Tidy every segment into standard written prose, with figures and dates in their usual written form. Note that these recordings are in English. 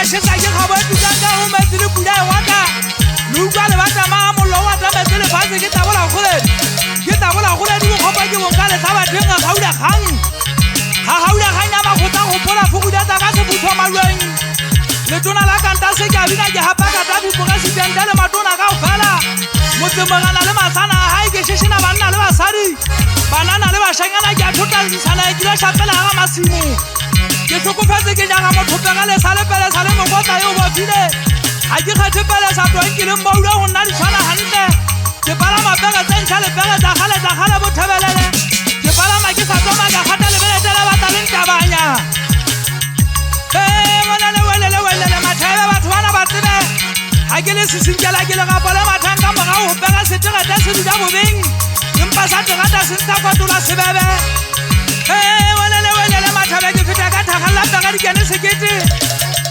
shesa ke ga ba tukanga o metse le pula wa ka lu kwa le batla ma mo lo wa tla metse le fase ke tabola gole di go khopa ke bonka le tsaba teng ga gaula khang ha gaula khang ya ba go ta go pola fuku da ka se butho malweng le tona la kanta se ka bina ke hapa ka tabu president le matona ka ofala motse magana le masana ha ke sheshina banna le basadi banana le bashanyana ke a thota disana ke la shapela ga masimo ke tlhokofetse ke jaga motho pega le sale pele sale mogota yo bo file ha ke kgethe pele sa twa ke le mbaula go nna di tshwana hantle ke pala mapega tsentšha le pega tsa gale bo thebelele ke pala ma ke sa tsoma ka khata le bele tela batla le ntabanya mona le wele mathebe batho bana ba tsebe ha ke le sisinkela ke le gapola mathanga moga go pega seterata se dula bobeng empa sa terata se ntsha kwatola sebebe wele mathebe ke feta ka thagalla pega di kene sekete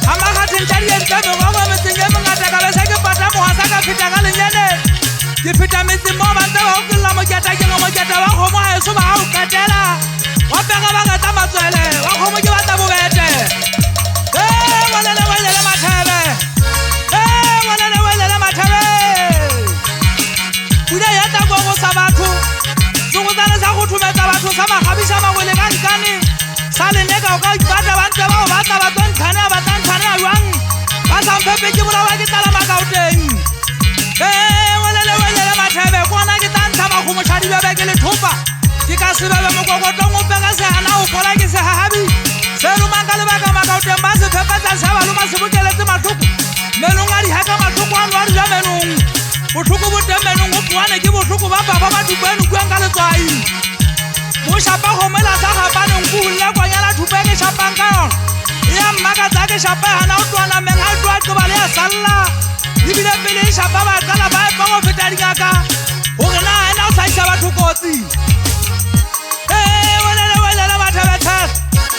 ha magateng tsa di entse moga mo metseng e mongata ka besa ke pata moga sa ka feta ka lenyane ke feta metseng mo bantse ba go kella moketa ke no moketa wa kgomo ha eso ba ga o katela wa pega ba gata matswele wa kgomo ke batla bobete wele mathebe pula ya ta go sa batho go tsana sa go thumetsa batho sa magabisa mangwele ka dikane sa le neka o ka ipata bantse ba o batla ba tshane ba tshane a jwang ba sa mpepe ke bolawa ke tala makauteng wele mathebe kona ke tantsa ba go moshadi ba ke le thopa ke ka se ba mo kokotong o pega se ana o pola ke se hahabi se lo mangale ba ka makauteng ba se phepetsa se ba lo ma se bokeletse matlhoko melonga di haka matlhoko a lwa di menong botlhoko bo temenong go tswane ke botlhoko ba baba ba dupeno kwang ka letswai mo shapa go mela sa gapaneng go hulla kwanyana thupe ke shapang ka yona ya mmaka tsa ke shapa hana o tswana men ha twa ke ba le ya salla ibile pele shapa ba tsala ba ba go feta dingaka go rena hana o tsaisa batho kotsi wele mathebe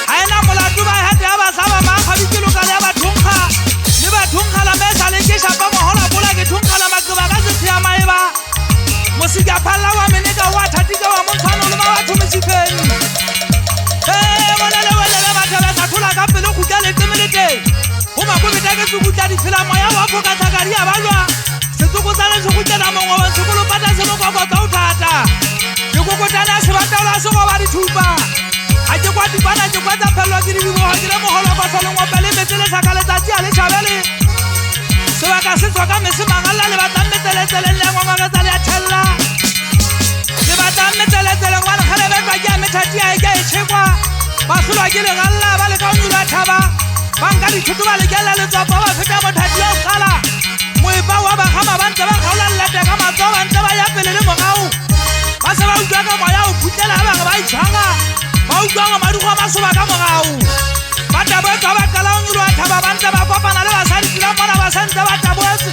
haena molatu ba hata ba sa ba ma khabikelo ka ya bathunga le bathunga la mesa le ke shapa mo hola bola ke thunga la makuba ka se tia maeba musika phalla wa meneka wa thatika wa montshano le ba batho mesipeng wele mathebe sa thola ka pele go tla le temelete go ba go beta ke tsukutla di phela moya wa go ka thakari ya balwa se tsukutsana se go tsena mongwe wa sekolo pata se mo go go tsa uthata ke go kotana se batala se go ba di thupa a ke kwa di bana ke kwa tsa phelwa ke di bo ha ke le mogolo ba sa lengwa pele metsele sa ka letsatsi a le chabele se ba ka se tswa ka mese mangalla le batla metseletsele le ngwa ngwa tsa le a thella le batla metseletsele ngwa ga le betwa ke a methati a ke e tshekwa ba hlwa ke le galla ba le ka nyula thaba ba nka di thuto ba le ke la le tswa ba feta mothati ya khala moipa wa ba gama ba ntse ba khaula lete ka matso ba ntse ba ya pele le mogau ba se ba utlwa ka moya o phutela ba ba itshanga ba utlwa ga madugo ba soba ka mogau ba tabo ka ba kala o nyulwa thaba ba ntse ba kopana le basadi tla mona ba santse ba tabotse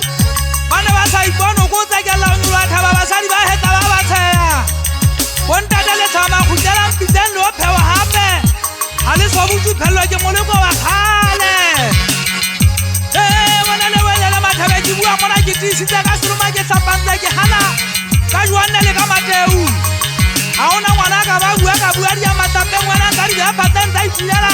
ba ne ba sa ipono go tsa ke la o nyulwa thaba basadi ba heta ba ba tsaya bonta le tsama go tsela mpitsen lo phewa hape ha le so butsu phello ke moleko wa khale wele mathebe ke bua mona ke tisitse ka seroma ke tsapantse ke hana ka jwana le ka mateu ha ona ngwana ka ba bua di ya matape ngwana ka di ya patenta itilela